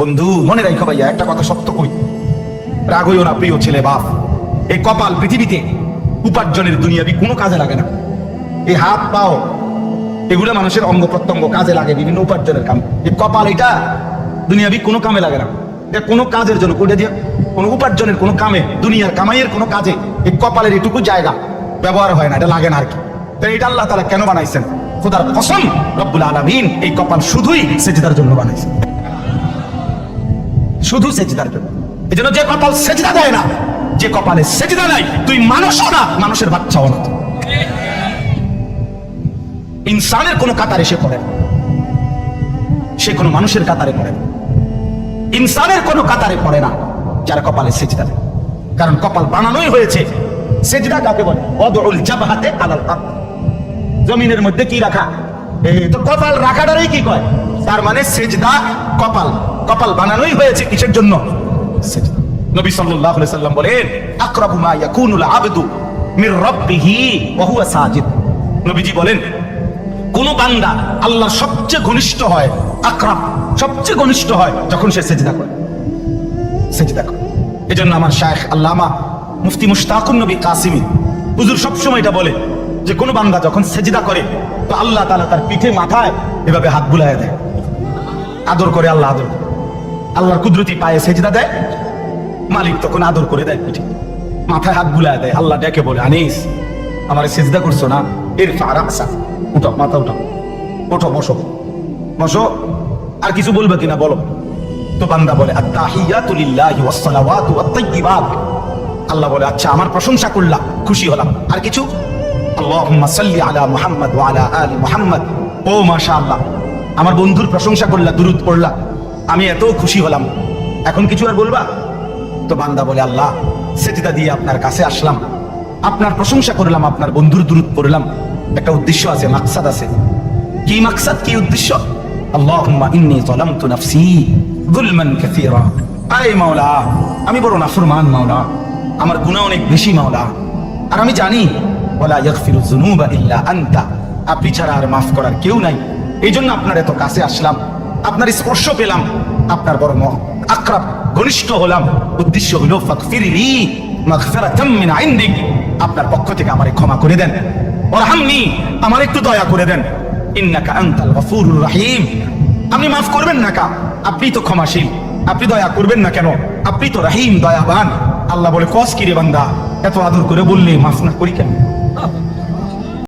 বন্ধু মনে রাখো ভাইয়া, একটা কথা সত্য কই, রাগ হইও না প্রিয় ছেলে বাপ। এই কপাল পৃথিবীতে উপার্জনের দুনিয়াবি কোনো কাজে লাগে না। এই হাত পাও এগুলো মানুষের অঙ্গ প্রত্যঙ্গ কাজে লাগে বিভিন্ন উপার্জনের কাম। এই কপাল এটা দুনিয়াবি কোনো কামে লাগে না। এটা কোনো কাজের জন্য কোটা দিয়ে কোনো উপার্জনের কোনো কামে, দুনিয়ার কামাইয়ের কোনো কাজে এই কপালের এটুকু জায়গা ব্যবহার হয় না, এটা লাগে না আর কি। তাই এটা আল্লাহ তাআলা কেন বানাইছেন? খোদার কসম, রব্বুল আলামিন এই কপাল শুধুই সেজদার জন্য বানাইছেন, শুধু সেজদার জন্য। এই জন্য যে কপাল সেজদা দেয় না, যে কপালে সেজদা নাই, তুই মানুষও না, মানুষের বাচ্চাও না। ইনসানের কোনো কাতারে সে পড়ে না, সে কোনো মানুষের কাতারে পড়ে না, ইনসানের কোনো কাতারে পড়ে না যার কপালে সেজদা নেই। কারণ কপাল বানানোই হয়েছে। সেজদা কাকে বলে? ওয়াদউল জাবহাতে আলাল আরদ, জমিনের মধ্যে কি রাখা, এই তো কপাল রাখাটারই কি কয়? তার মানে সেজদা কপাল, কপাল বানানোই হয়েছে কিসের জন্য? সেজদা। নবী সাল্লাল্লাহু আলাইহি সাল্লাম বলেন, আকরাবু মা ইয়াকুনুল আবদু মির রাব্বিহি ওয়া হুয়া সাজিদ। নবীজি বলেন, কোন বান্দা আল্লাহর সবচেয়ে ঘনিষ্ঠ হয়, আকরাব সবচেয়ে ঘনিষ্ঠ হয় যখন সে সেজদা করে, সেজদা করে। এজন্য আমার শায়েখ আল্লামা মুফতি মুশতাকুন নবী কাসিমি হুজুর সবসময় এটা বলে যে কোন বান্দা যখন সেজদা করে তো আল্লাহ তাআলা তার পিঠে মাথায় এভাবে হাত বুলায় দেয়, আদর করে। আল্লাহ আদর করে, আল্লাহর কুদরতি পায়ে সেজদা দেয়, মালিক তখন আদর করে দেয়, পিঠে মাথায় হাত বুলায় দেয়। আল্লাহ ডেকে বলে, আনিস আমার সেজদা করছো না, ইরফা রাসা, উঠো, মাথা উঠাও, ওঠো, বসো, বসো। আর কিছু বলবে কিনা বলো? তো বান্দা বলে, আত-তাহিয়াতু লিল্লাহি ওয়াস সালাওয়াতু ওয়াত তাইয়্যিবাত। আল্লাহ বলে, আচ্ছা আমার প্রশংসা করলাম, খুশি হলাম। আর কিছু? আল্লাহুম্মা সাল্লি আলা মুহাম্মাদ ওয়া আলা আলি মুহাম্মাদ। ও মাশাআল্লাহ, আমার বন্ধুর প্রশংসা করলা, দুরূদ পড়লা, আমি এত খুশি হলাম। এখন কিছু আর বলবা? তো বান্দা বলে, আল্লাহ সেজদা দিয়ে আপনার কাছে আসলাম, আপনার প্রশংসা করলাম, আপনার বন্ধুর দুরূদ পড়লাম, একটা উদ্দেশ্য আছে, মাকসাদ আছে। কি মাকসাদ, কি উদ্দেশ্য? আল্লাহুম্মা ইন্নী যালামতু নাফসি যুলমান কাসীরা। আয় মাওলা, আমি বড় নাফরমান মাওলা, আমার গুনাহ অনেক বেশি মাওলা, আর আমি জানি ওয়ালা ইয়াগফিরু যুনুবা ইল্লা আনতা, আপনি ছাড়া আর মাফ করার কেউ নাই। এই জন্য আপনার এত কাছে আসলাম, আপনার স্পর্শ পেলাম, আপনার বড় আকরাব ঘনিষ্ঠ হলাম। উদ্দেশ্য হলো ফাগফিরলি মাগফিরাতাম মিন ইনদিক, আপনার পক্ষ থেকে আমারে ক্ষমা করে দেন, ওয়ারহামনি, আমার একটু দয়া করে দেন। ইন্নাকা আনতাল গফুরুর রহিম, আপনি মাফ করবেন না কা? আপনি তো ক্ষমাশীল, আপনি দয়া করবেন না কেন? আপনি তো রহিম, দয়াবান। আল্লাহ বলে, কস কি রে বান্দা, এত আদর করে বললে মাফ না করি কেন?